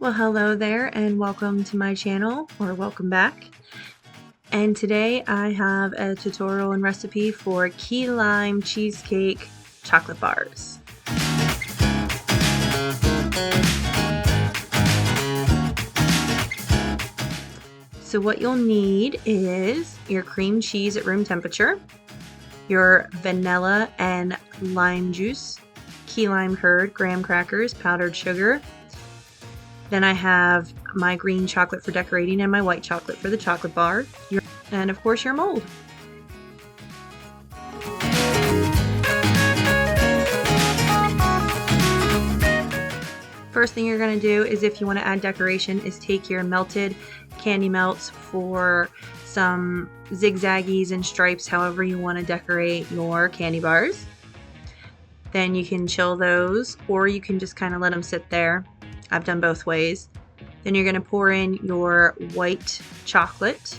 Well, hello there and welcome to my channel, or welcome back. And today I have a tutorial and recipe for key lime cheesecake chocolate bars. So what you'll need is your cream cheese at room temperature, your vanilla and lime juice, key lime curd, graham crackers, powdered sugar. Then I have my green chocolate for decorating and my white chocolate for the chocolate bar, and of course your mold. First thing you're going to do is, if you want to add decoration, is take your melted candy melts for some zigzaggies and stripes, however you want to decorate your candy bars. Then you can chill those, or you can just kind of let them sit there. I've done both ways. Then you're going to pour in your white chocolate.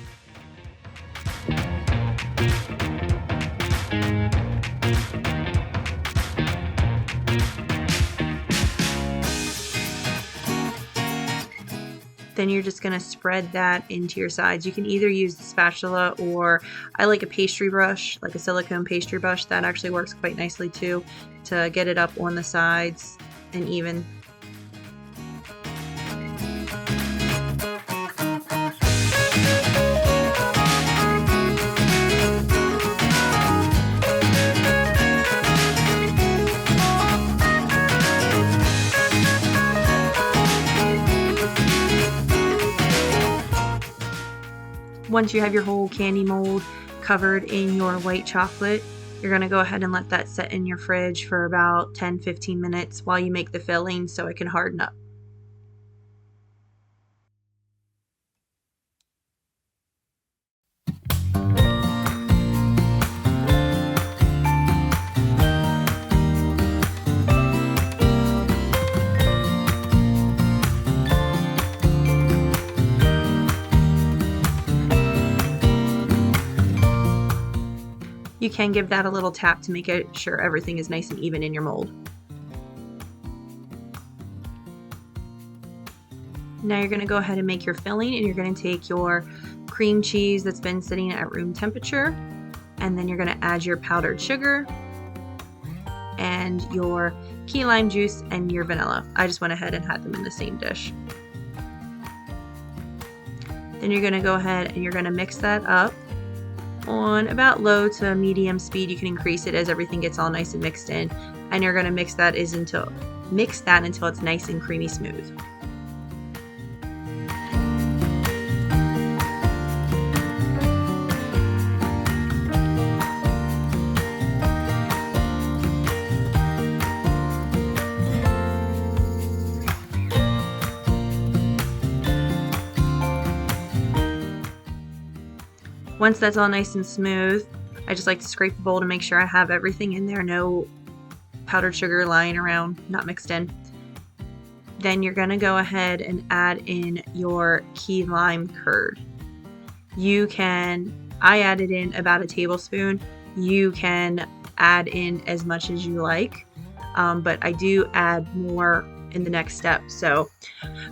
Then you're just going to spread that into your sides. You can either use the spatula, or I like a pastry brush, like a silicone pastry brush. That actually works quite nicely too, to get it up on the sides and even. Once you have your whole candy mold covered in your white chocolate, you're going to go ahead and let that set in your fridge for about 10-15 minutes while you make the filling so it can harden up. You can give that a little tap to make sure everything is nice and even in your mold. Now you're going to go ahead and make your filling, and you're going to take your cream cheese that's been sitting at room temperature, and then you're going to add your powdered sugar and your key lime juice and your vanilla. I just went ahead and had them in the same dish. Then you're going to go ahead and you're going to mix that up on about low to medium speed. You can increase it as everything gets all nice and mixed in, and you're going to mix that until it's nice and creamy smooth. Once that's all nice and smooth, I just like to scrape the bowl to make sure I have everything in there, no powdered sugar lying around, not mixed in. Then you're going to go ahead and add in your key lime curd. I added in about a tablespoon. You can add in as much as you like, but I do add more in the next step. So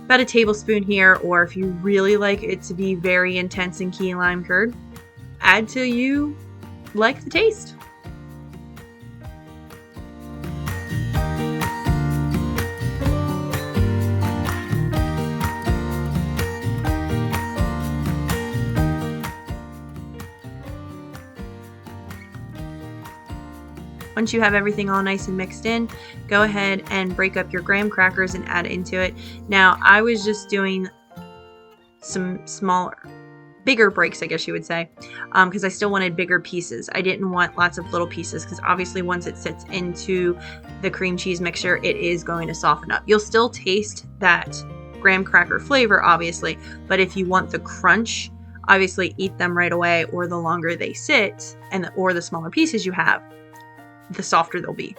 about a tablespoon here, or if you really like it to be very intense in key lime curd, add till you like the taste. Once you have everything all nice and mixed in, go ahead and break up your graham crackers and add into it. Now, I was just doing some bigger breaks, I guess you would say, because I still wanted bigger pieces. I didn't want lots of little pieces, because obviously once it sits into the cream cheese mixture, it is going to soften up. You'll still taste that graham cracker flavor, obviously, but if you want the crunch, obviously eat them right away, or the longer they sit, or the smaller pieces you have, the softer they'll be.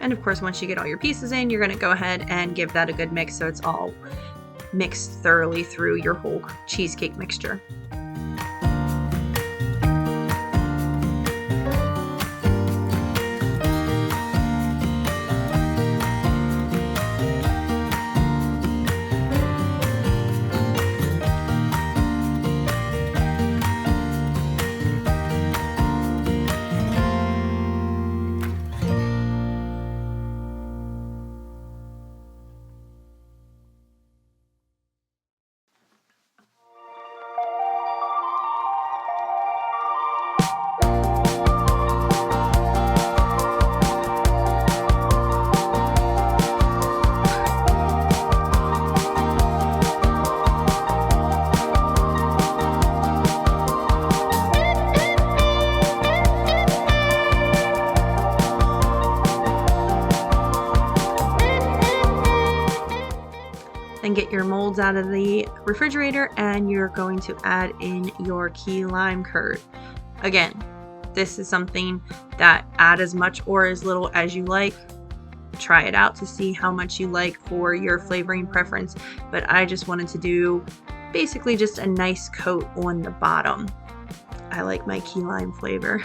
And of course, once you get all your pieces in, you're going to go ahead and give that a good mix so it's all mixed thoroughly through your whole cheesecake mixture. your molds out of the refrigerator and you're going to add in your key lime curd. Again, this is something that add as much or as little as you like. Try it out to see how much you like for your flavoring preference, but I just wanted to do basically just a nice coat on the bottom. I like my key lime flavor.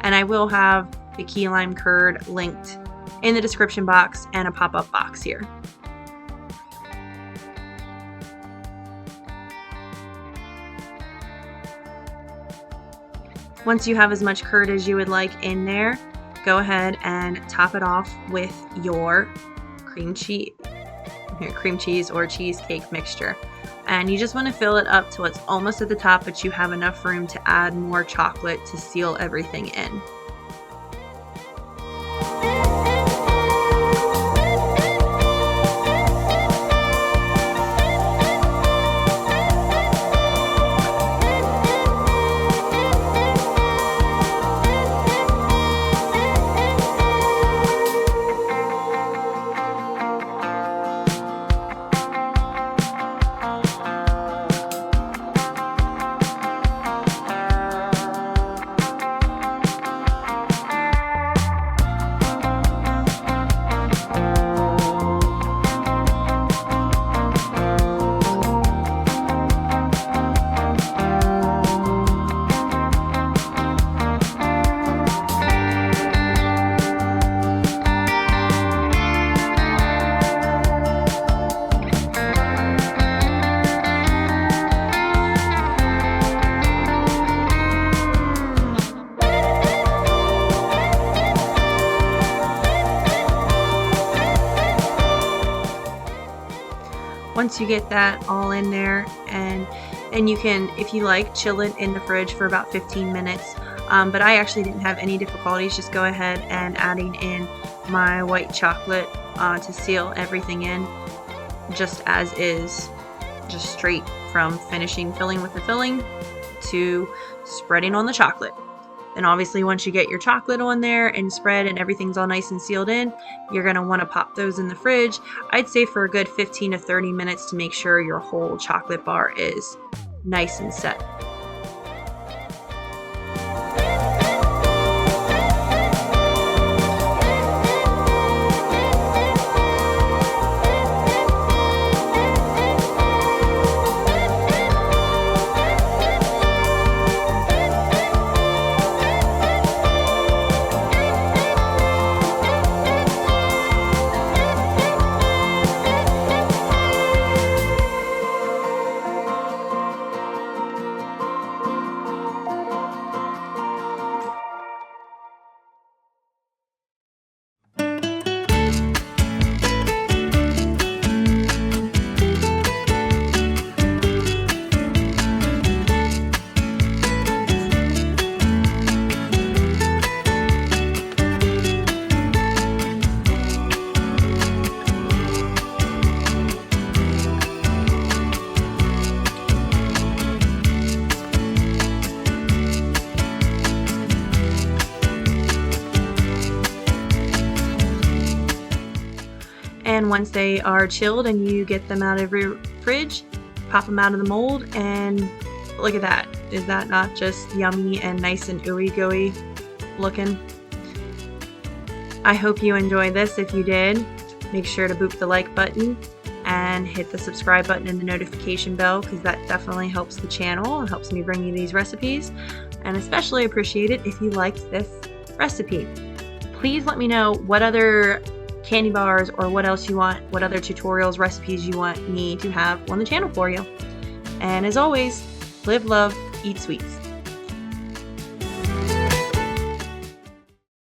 And I will have the key lime curd linked in the description box and a pop-up box here. Once you have as much curd as you would like in there, go ahead and top it off with your cream cheese or cheesecake mixture. And you just want to fill it up till it's almost at the top, but you have enough room to add more chocolate to seal everything in. Once you get that all in there, and you can, if you like, chill it in the fridge for about 15 minutes. But I actually didn't have any difficulties just go ahead and adding in my white chocolate to seal everything in just as is, just straight from finishing filling with the filling to spreading on the chocolate. And obviously once you get your chocolate on there and spread and everything's all nice and sealed in, you're going to want to pop those in the fridge. I'd say for a good 15 to 30 minutes to make sure your whole chocolate bar is nice and set. And once they are chilled and you get them out of your fridge, pop them out of the mold, and look at that. Is that not just yummy and nice and ooey gooey looking? I hope you enjoyed this. If you did, make sure to boop the like button and hit the subscribe button and the notification bell, because that definitely helps the channel and helps me bring you these recipes. And especially appreciate it if you liked this recipe. Please let me know what other candy bars or what else you want, what other tutorials, recipes you want me to have on the channel for you. And as always, live, love, eat sweets.